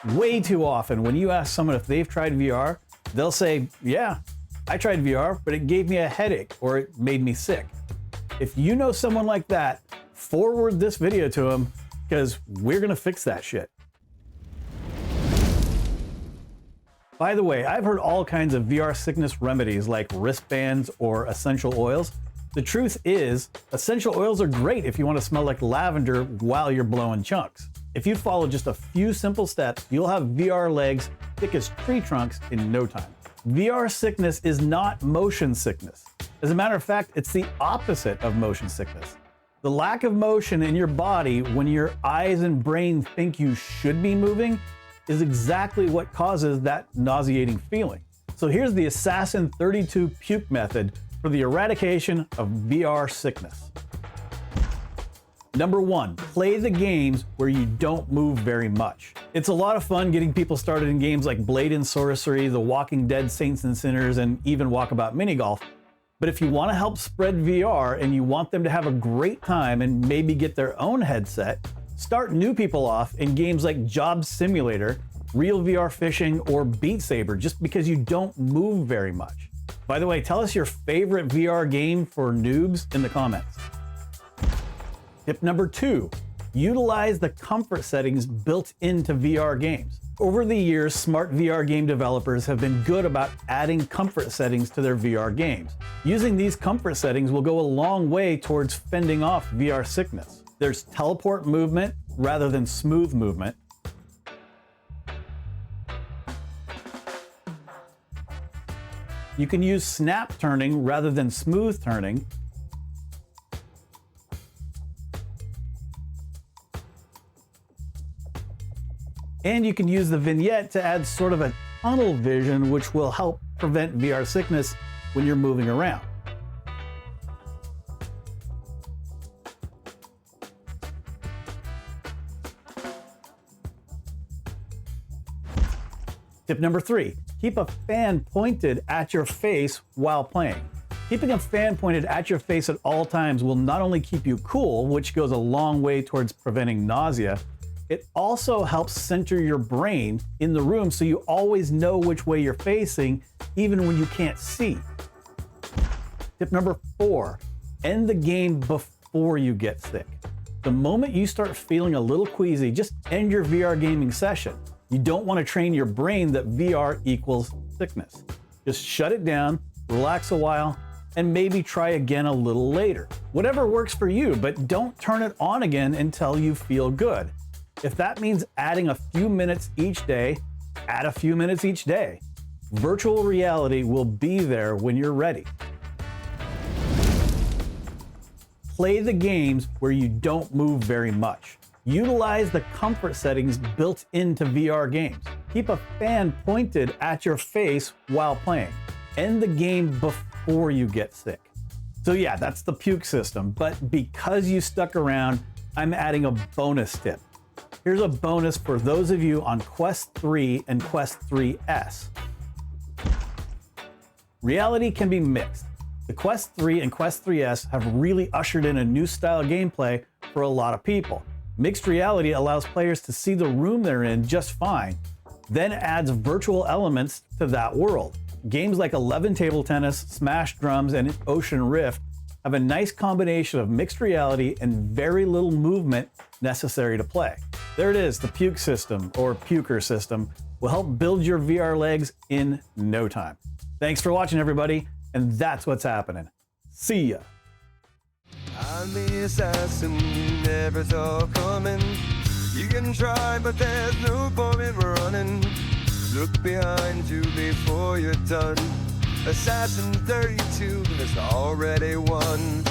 Way too often, when you ask someone if they've tried VR, they'll say, yeah, I tried VR, but it gave me a headache or it made me sick. If you know someone like that, forward this video to them because we're gonna fix that shit. By the way, I've heard all kinds of VR sickness remedies like wristbands or essential oils. The truth is, essential oils are great if you want to smell like lavender while you're blowing chunks. If you follow just a few simple steps, you'll have VR legs thick as tree trunks in no time. VR sickness is not motion sickness. As a matter of fact, it's the opposite of motion sickness. The lack of motion in your body when your eyes and brain think you should be moving is exactly what causes that nauseating feeling. So here's the Assassin 32 puke method for the eradication of VR sickness. Number 1, play the games where you don't move very much. It's a lot of fun getting people started in games like Blade and Sorcery, The Walking Dead Saints and Sinners, and even Walkabout Mini Golf. But if you want to help spread VR and you want them to have a great time and maybe get their own headset, start new people off in games like Job Simulator, Real VR Fishing, or Beat Saber, just because you don't move very much. By the way, tell us your favorite VR game for noobs in the comments. Tip number 2, utilize the comfort settings built into VR games. Over the years, smart VR game developers have been good about adding comfort settings to their VR games. Using these comfort settings will go a long way towards fending off VR sickness. There's teleport movement rather than smooth movement. You can use snap turning rather than smooth turning. And you can use the vignette to add sort of a tunnel vision, which will help prevent VR sickness when you're moving around. Tip number 3, keep a fan pointed at your face while playing. Keeping a fan pointed at your face at all times will not only keep you cool, which goes a long way towards preventing nausea, it also helps center your brain in the room so you always know which way you're facing, even when you can't see. Tip number 4, end the game before you get sick. The moment you start feeling a little queasy, just end your VR gaming session. You don't want to train your brain that VR equals sickness. Just shut it down, relax a while, and maybe try again a little later. Whatever works for you, but don't turn it on again until you feel good. If that means adding a few minutes each day, add a few minutes each day. Virtual reality will be there when you're ready. Play the games where you don't move very much. Utilize the comfort settings built into VR games. Keep a fan pointed at your face while playing. End the game before you get sick. So yeah, that's the puke system, but because you stuck around, I'm adding a bonus tip. Here's a bonus for those of you on Quest 3 and Quest 3S. Reality can be mixed. The Quest 3 and Quest 3S have really ushered in a new style of gameplay for a lot of people. Mixed reality allows players to see the room they're in just fine, then adds virtual elements to that world. Games like 11 Table Tennis, Smash Drums, and Ocean Rift have a nice combination of mixed reality and very little movement necessary to play. There it is, the puke system, or puker system, will help build your VR legs in no time. Thanks for watching, everybody, and that's what's happening. See ya. I'm the assassin you never saw coming. You can try, but there's no point in running. Look behind you before you're done. Assassin 32 has already won.